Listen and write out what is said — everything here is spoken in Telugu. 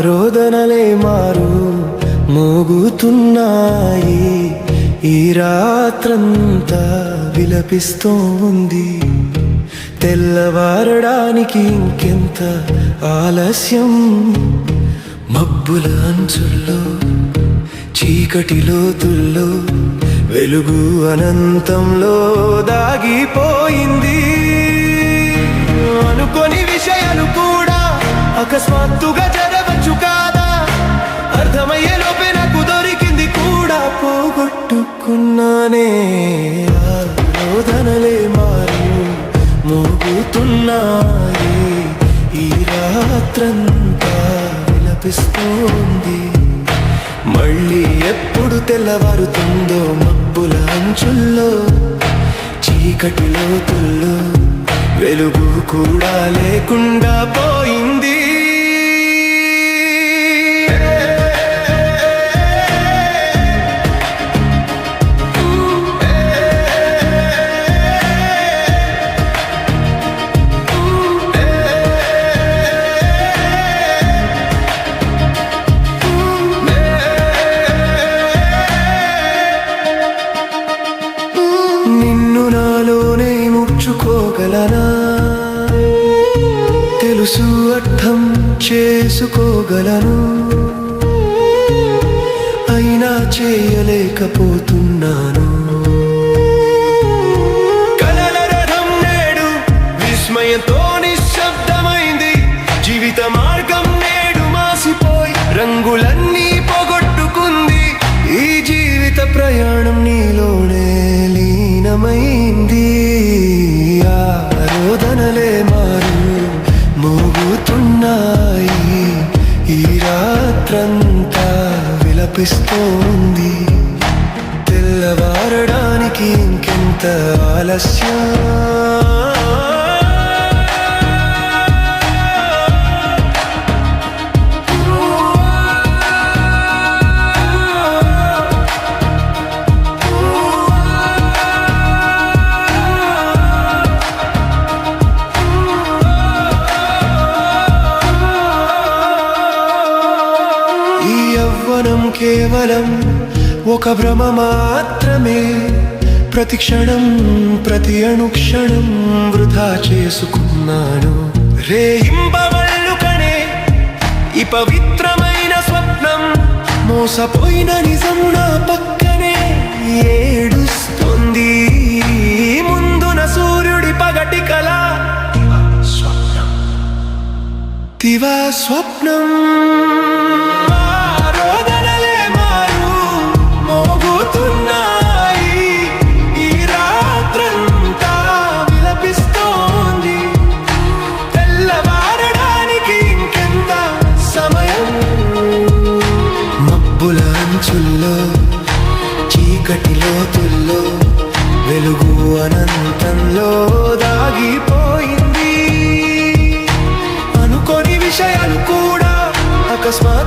రోదనలే మారు మోగుతున్నాయి, ఈ రాత్రంతా విలపిస్తోంది. తెల్లవారడానికి ఇంకెంత ఆలస్యం? మబ్బుల అంచుల్లో చీకటి లోతుల్లో వెలుగు అనంతంలో దాగిపోయింది. అనుకోని విషయాలు కూడా అకస్మాత్తుగా జరగవచ్చు కాదా? అర్థమయ్యే లోపే నాకు దొరికింది కూడా పోగొట్టుకున్నానే. రోదనలే మారు మోగుతున్నాయి, ఈ రాత్రంతా విలపిస్తోంది. మళ్ళీ ఎప్పుడు తెల్లవారుతుందో మబ్బుల అంచుల్లో చీకటి లోతుల్లో వెలుగు కూడా లేకుండా పోయింది. నిన్ను నాలోనే ముచ్చుకోగలనా? తెలుసు అర్థం చేసుకోగలను, అయినా చేయలేకపోతున్నాను. కలల రథం నేడు విస్మయంతో నిశ్శబ్దమైంది. జీవిత మార్గం నేడు మాసిపోయి రంగులన్నీ పోగొట్టుకుంది. ఈ జీవిత ప్రయాణం నీలోనే లీనమైంది. ఆ రోదనలే మారు మోగుతున్నాయి, ఈ రాత్రంతా విలపిస్తోంది. తెల్లవారడానికి ఇంకెంత ఆలస్యం? యవ్వనం కేవలం ఒక భ్రమ మాత్రమే. ప్రతి క్షణం ప్రతి అణుక్షణం వృధా చేసుకున్నాను. రేయింబవళ్ళు కనే ఈ పవిత్రమైన స్వప్నం మోసపోయిన నిజం నా పక్కనే ఏడుస్తుంది. ముందున సూర్యుడి పగటి కళ దివా స్వప్నం. మబ్బుల అంచుల్లో చీకటి లోతుల్లో వెలుగు అనంతంలో దాగిపోయింది. అనుకోని విషయాలు కూడా అకస్మాత్